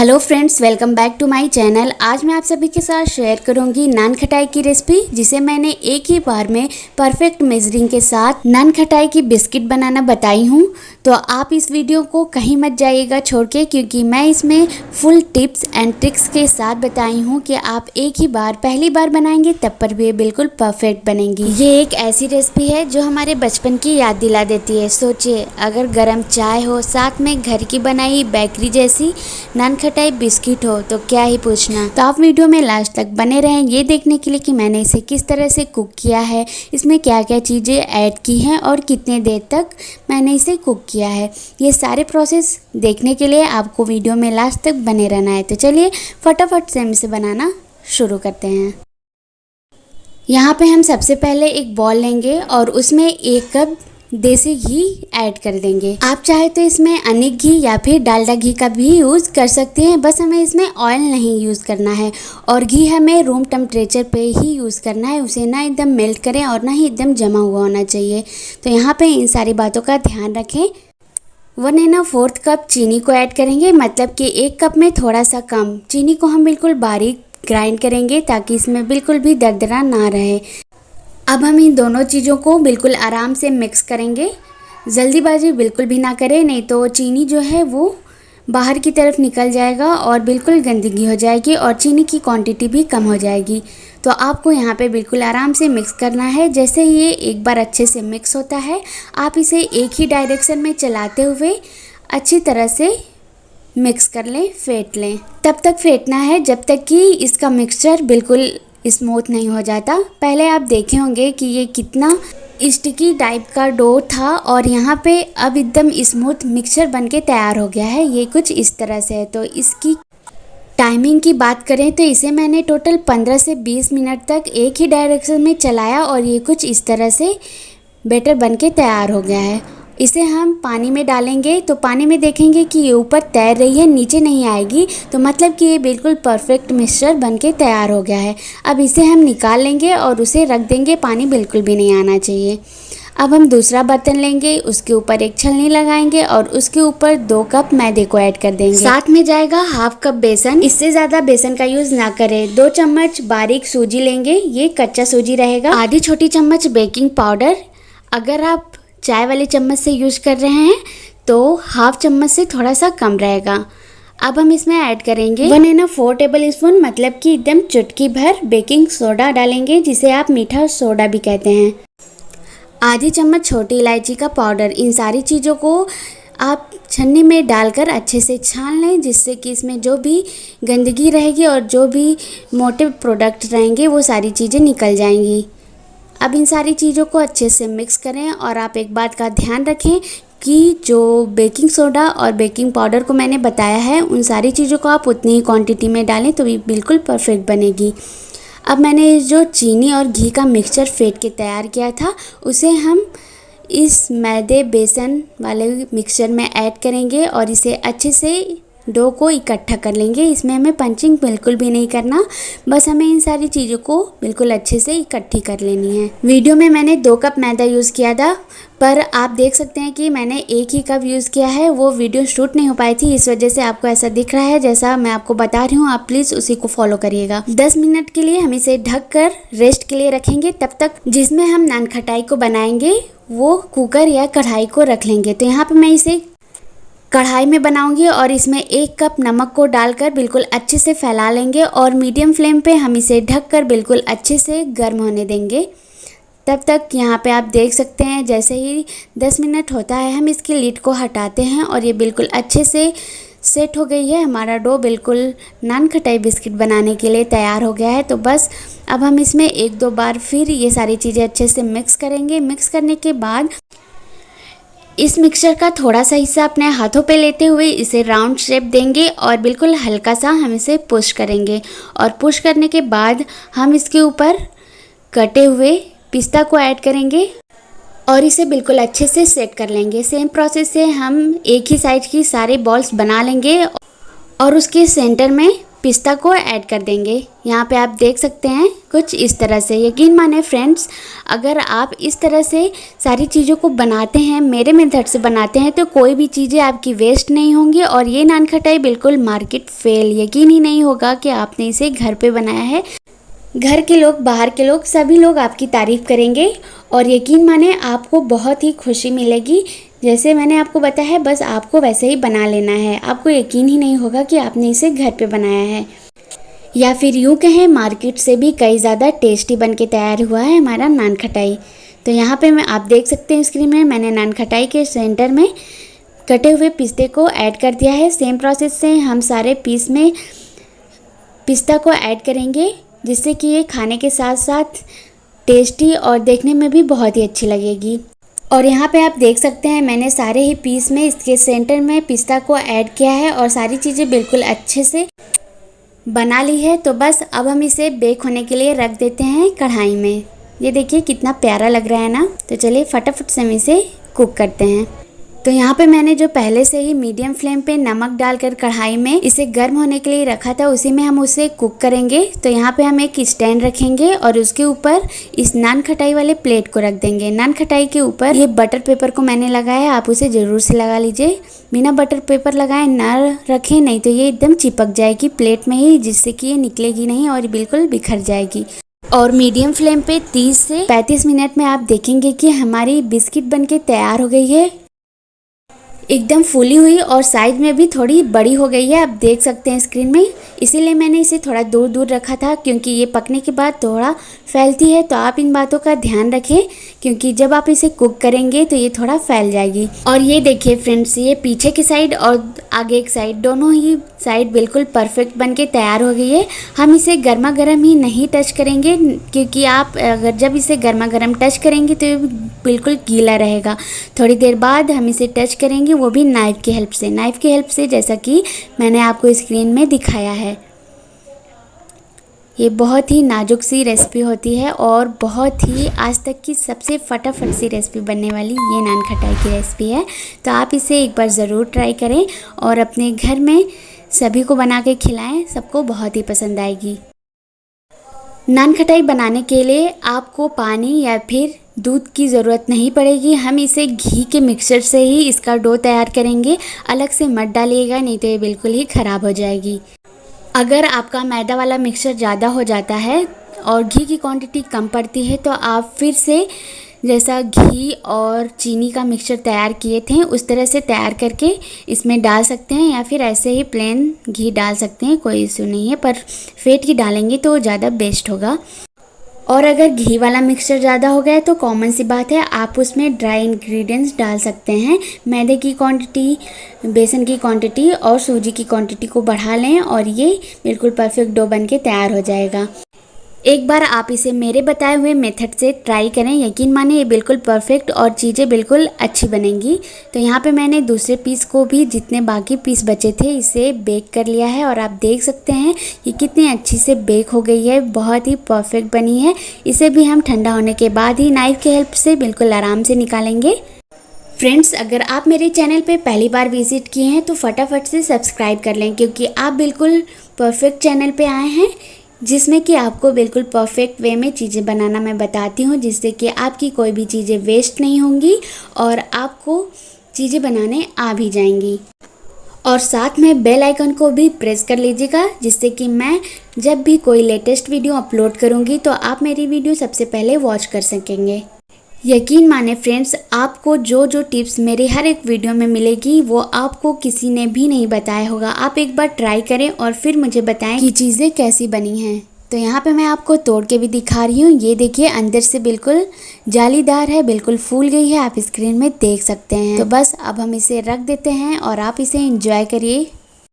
Hello friends, welcome back to my channel. आज मैं आप सभी के साथ शेयर करूंगी नान खटाई की रेसिपी, जिसे मैंने एक ही बार में परफेक्ट मेजरिंग के साथ नान खटाई की बिस्किट बनाना बताई हूं। तो आप इस वीडियो को कहीं मत जाइएगा छोड़ के, क्योंकि मैं इसमें फुल टिप्स एंड ट्रिक्स के साथ बताई हूं कि आप एक ही बार पहली बार बनाएंगे तब पर भी बिल्कुल परफेक्ट बनेंगी। ये एक ऐसी रेसिपी है जो हमारे बचपन की याद दिला देती है। सोचिए, अगर गर्म चाय हो, साथ में घर की बनाई बेकरी जैसी नान खटाई बिस्किट हो, तो क्या ही पूछना। तो आप वीडियो में लास्ट तक बने रहें ये देखने के लिए कि मैंने इसे किस तरह से कुक किया है, इसमें क्या क्या चीज़ें ऐड की हैं और कितने देर तक मैंने इसे कुक किया है। ये सारे प्रोसेस देखने के लिए आपको वीडियो में लास्ट तक बने रहना है। तो चलिए फटाफट से हम इसे बनाना शुरू करते हैं। यहाँ पे हम सबसे पहले एक बॉल लेंगे और उसमें 1 कप देसी घी ऐड कर देंगे। आप चाहे तो इसमें अनिक घी या फिर डालडा घी का भी यूज़ कर सकते हैं, बस हमें इसमें ऑयल नहीं यूज़ करना है। और घी हमें रूम टेम्परेचर पे ही यूज़ करना है, उसे ना एकदम मेल्ट करें और ना ही एकदम जमा हुआ होना चाहिए। तो यहाँ पे इन सारी बातों का ध्यान रखें। 1¼ कप चीनी को ऐड करेंगे, मतलब कि 1 कप में थोड़ा सा कम। चीनी को हम बिल्कुल बारीक ग्राइंड करेंगे ताकि इसमें बिल्कुल भी दरदरा ना रहे। अब हम इन दोनों चीज़ों को बिल्कुल आराम से मिक्स करेंगे। जल्दीबाजी बिल्कुल भी ना करें, नहीं तो चीनी जो है वो बाहर की तरफ निकल जाएगा और बिल्कुल गंदगी हो जाएगी और चीनी की क्वांटिटी भी कम हो जाएगी। तो आपको यहाँ पे बिल्कुल आराम से मिक्स करना है। जैसे ये एक बार अच्छे से मिक्स होता है, आप इसे एक ही डायरेक्शन में चलाते हुए अच्छी तरह से मिक्स कर लें, फेंट लें। तब तक फेंटना है जब तक कि इसका मिक्सचर बिल्कुल स्मूथ नहीं हो जाता। पहले आप देखे होंगे कि ये कितना स्टिकी टाइप का डो था और यहाँ पे अब एकदम स्मूथ मिक्सचर बनके तैयार हो गया है। ये कुछ इस तरह से है। तो इसकी टाइमिंग की बात करें तो इसे मैंने टोटल 15 से 20 मिनट तक एक ही डायरेक्शन में चलाया और ये कुछ इस तरह से बैटर बनके तैयार हो गया है। इसे हम पानी में डालेंगे तो पानी में देखेंगे कि ये ऊपर तैर रही है, नीचे नहीं आएगी, तो मतलब कि ये बिल्कुल परफेक्ट मिक्सचर बनके तैयार हो गया है। अब इसे हम निकाल लेंगे और उसे रख देंगे, पानी बिल्कुल भी नहीं आना चाहिए। अब हम दूसरा बर्तन लेंगे, उसके ऊपर एक छलनी लगाएंगे और उसके ऊपर 2 कप मैदे को ऐड कर देंगे। साथ में जाएगा 1/2 कप बेसन। इससे ज़्यादा बेसन का यूज़ ना करें। 2 चम्मच बारीक सूजी लेंगे, ये कच्चा सूजी रहेगा। आधी छोटी चम्मच बेकिंग पाउडर। अगर आप चाय वाले चम्मच से यूज कर रहे हैं तो 1/2 चम्मच से थोड़ा सा कम रहेगा। अब हम इसमें ऐड करेंगे 1¼ टेबल स्पून, मतलब कि एकदम चुटकी भर बेकिंग सोडा डालेंगे, जिसे आप मीठा सोडा भी कहते हैं। आधी चम्मच छोटी इलायची का पाउडर। इन सारी चीज़ों को आप छन्नी में डालकर अच्छे से छान लें, जिससे कि इसमें जो भी गंदगी रहेगी और जो भी मोटे प्रोडक्ट रहेंगे वो सारी चीज़ें निकल जाएंगी। अब इन सारी चीज़ों को अच्छे से मिक्स करें और आप एक बात का ध्यान रखें कि जो बेकिंग सोडा और बेकिंग पाउडर को मैंने बताया है, उन सारी चीज़ों को आप उतनी ही क्वांटिटी में डालें तो ये बिल्कुल परफेक्ट बनेगी। अब मैंने जो चीनी और घी का मिक्सचर फेंट के तैयार किया था, उसे हम इस मैदे बेसन वाले मिक्सचर में ऐड करेंगे और इसे अच्छे से डो को इकट्ठा कर लेंगे। इसमें हमें पंचिंग बिल्कुल भी नहीं करना, बस हमें इन सारी चीज़ों को बिल्कुल अच्छे से इकट्ठी कर लेनी है। वीडियो में मैंने 2 कप मैदा यूज़ किया था, पर आप देख सकते हैं कि मैंने 1 ही कप यूज़ किया है। वो वीडियो शूट नहीं हो पाई थी, इस वजह से आपको ऐसा दिख रहा है। जैसा मैं आपको बता रही हूँ, आप प्लीज़ उसी को फॉलो करिएगा। 10 मिनट के लिए हम इसे ढक कर रेस्ट के लिए रखेंगे। तब तक जिसमें हम नान खटाई को बनाएंगे वो कुकर या कढ़ाई को रख लेंगे। तो यहाँ पर मैं इसे कढ़ाई में बनाऊंगी और इसमें 1 कप नमक को डालकर बिल्कुल अच्छे से फैला लेंगे और मीडियम फ्लेम पे हम इसे ढककर बिल्कुल अच्छे से गर्म होने देंगे। तब तक यहाँ पे आप देख सकते हैं, जैसे ही 10 मिनट होता है हम इसकी लिड को हटाते हैं और ये बिल्कुल अच्छे से सेट हो गई है। हमारा डो बिल्कुल नान खटाई बिस्किट बनाने के लिए तैयार हो गया है। तो बस अब हम इसमें 1-2 बार फिर ये सारी चीज़ें अच्छे से मिक्स करेंगे। मिक्स करने के बाद इस मिक्सचर का थोड़ा सा हिस्सा अपने हाथों पे लेते हुए इसे राउंड शेप देंगे और बिल्कुल हल्का सा हम इसे पुश करेंगे। और पुश करने के बाद हम इसके ऊपर कटे हुए पिस्ता को ऐड करेंगे और इसे बिल्कुल अच्छे से सेट कर लेंगे। सेम प्रोसेस से हम एक ही साइज की सारे बॉल्स बना लेंगे और उसके सेंटर में पिस्ता को ऐड कर देंगे। यहाँ पे आप देख सकते हैं कुछ इस तरह से। यकीन माने फ्रेंड्स, अगर आप इस तरह से सारी चीज़ों को बनाते हैं, मेरे मेथड से बनाते हैं, तो कोई भी चीज़ें आपकी वेस्ट नहीं होंगी और ये नान खटाई बिल्कुल मार्केट फेल। यकीन ही नहीं होगा कि आपने इसे घर पे बनाया है। घर के लोग, बाहर के लोग, सभी लोग आपकी तारीफ़ करेंगे और यकीन माने आपको बहुत ही खुशी मिलेगी। जैसे मैंने आपको बताया है, बस आपको वैसे ही बना लेना है। आपको यकीन ही नहीं होगा कि आपने इसे घर पे बनाया है, या फिर यूँ कहें मार्केट से भी कई ज़्यादा टेस्टी बन के तैयार हुआ है हमारा नान खटाई। तो यहाँ पे आप देख सकते हैं स्क्रीन में, मैंने नान खटाई के सेंटर में कटे हुए पिस्ते को ऐड कर दिया है। सेम प्रोसेस से हम सारे पीस में पिस्ता को ऐड करेंगे, जिससे कि ये खाने के साथ साथ टेस्टी और देखने में भी बहुत ही अच्छी लगेगी। और यहाँ पे आप देख सकते हैं मैंने सारे ही पीस में इसके सेंटर में पिस्ता को ऐड किया है और सारी चीज़ें बिल्कुल अच्छे से बना ली है। तो बस अब हम इसे बेक होने के लिए रख देते हैं कढ़ाई में। ये देखिए कितना प्यारा लग रहा है ना। तो चलिए फटाफट से हम इसे कुक करते हैं। तो यहाँ पे मैंने जो पहले से ही मीडियम फ्लेम पे नमक डालकर कढ़ाई में इसे गर्म होने के लिए रखा था, उसी में हम उसे कुक करेंगे। तो यहाँ पे हम एक स्टैंड रखेंगे और उसके ऊपर इस नान खटाई वाले प्लेट को रख देंगे। नान खटाई के ऊपर ये बटर पेपर को मैंने लगाया है, आप उसे ज़रूर से लगा लीजिए। बिना बटर पेपर लगाए ना रखें, नहीं तो ये एकदम चिपक जाएगी प्लेट में ही, जिससे कि ये निकलेगी नहीं और बिल्कुल बिखर जाएगी। और मीडियम फ्लेम पे 30 से 35 मिनट में आप देखेंगे कि हमारी बिस्किट बनके तैयार हो गई है। एकदम फूली हुई और साइज में भी थोड़ी बड़ी हो गई है, आप देख सकते हैं स्क्रीन में। इसीलिए मैंने इसे थोड़ा दूर दूर रखा था, क्योंकि ये पकने के बाद थोड़ा फैलती है। तो आप इन बातों का ध्यान रखें, क्योंकि जब आप इसे कुक करेंगे तो ये थोड़ा फैल जाएगी। और ये देखिए फ्रेंड्स, ये पीछे की साइड और आगे एक साइड, दोनों ही साइड बिल्कुल परफेक्ट बन के तैयार हो गई है। हम इसे गर्मा गर्म ही नहीं टच करेंगे, क्योंकि आप अगर जब इसे गर्मा गर्म टच करेंगे तो ये बिल्कुल गीला रहेगा। थोड़ी देर बाद हम इसे टच करेंगे, वो भी नाइफ़ की हेल्प से। नाइफ़ की हेल्प से, जैसा कि मैंने आपको स्क्रीन में दिखाया है। ये बहुत ही नाजुक सी रेसिपी होती है और बहुत ही आज तक की सबसे फटाफट सी रेसिपी बनने वाली ये नान खटाई की रेसिपी है। तो आप इसे एक बार ज़रूर ट्राई करें और अपने घर में सभी को बना के खिलाएं, सबको बहुत ही पसंद आएगी। नान खटाई बनाने के लिए आपको पानी या फिर दूध की ज़रूरत नहीं पड़ेगी। हम इसे घी के मिक्सचर से ही इसका डो तैयार करेंगे, अलग से मत डालिएगा, नहीं तो ये बिल्कुल ही ख़राब हो जाएगी। अगर आपका मैदा वाला मिक्सचर ज़्यादा हो जाता है और घी की क्वांटिटी कम पड़ती है, तो आप फिर से जैसा घी और चीनी का मिक्सचर तैयार किए थे उस तरह से तैयार करके इसमें डाल सकते हैं, या फिर ऐसे ही प्लेन घी डाल सकते हैं, कोई इशू नहीं है। पर फेट घी डालेंगे तो ज़्यादा बेस्ट होगा। और अगर घी वाला मिक्सचर ज़्यादा हो गया तो कॉमन सी बात है, आप उसमें ड्राई इंग्रेडिएंट्स डाल सकते हैं। मैदे की क्वांटिटी, बेसन की क्वांटिटी और सूजी की क्वांटिटी को बढ़ा लें और ये बिल्कुल परफेक्ट डो बन के तैयार हो जाएगा। एक बार आप इसे मेरे बताए हुए मेथड से ट्राई करें, यकीन माने ये बिल्कुल परफेक्ट और चीज़ें बिल्कुल अच्छी बनेंगी। तो यहाँ पे मैंने दूसरे पीस को भी, जितने बाकी पीस बचे थे, इसे बेक कर लिया है और आप देख सकते हैं ये कितनी अच्छी से बेक हो गई है, बहुत ही परफेक्ट बनी है। इसे भी हम ठंडा होने के बाद ही नाइफ़ की हेल्प से बिल्कुल आराम से निकालेंगे। फ्रेंड्स, अगर आप मेरे चैनल पे पहली बार विजिट किए हैं तो फटाफट से सब्सक्राइब कर लें, क्योंकि आप बिल्कुल परफेक्ट चैनल पे आए हैं, जिसमें कि आपको बिल्कुल परफेक्ट वे में चीज़ें बनाना मैं बताती हूँ, जिससे कि आपकी कोई भी चीज़ें वेस्ट नहीं होंगी और आपको चीज़ें बनाने आ भी जाएंगी। और साथ में बेल आइकन को भी प्रेस कर लीजिएगा, जिससे कि मैं जब भी कोई लेटेस्ट वीडियो अपलोड करूँगी तो आप मेरी वीडियो सबसे पहले वॉच कर सकेंगे। यकीन माने फ्रेंड्स, आपको जो जो टिप्स मेरे हर एक वीडियो में मिलेगी वो आपको किसी ने भी नहीं बताया होगा। आप एक बार ट्राई करें और फिर मुझे बताएं कि चीज़ें कैसी बनी हैं। तो यहाँ पे मैं आपको तोड़ के भी दिखा रही हूँ। ये देखिए अंदर से बिल्कुल जालीदार है, बिल्कुल फूल गई है, आप स्क्रीन में देख सकते हैं। तो बस अब हम इसे रख देते हैं और आप इसे एंजॉय करिए।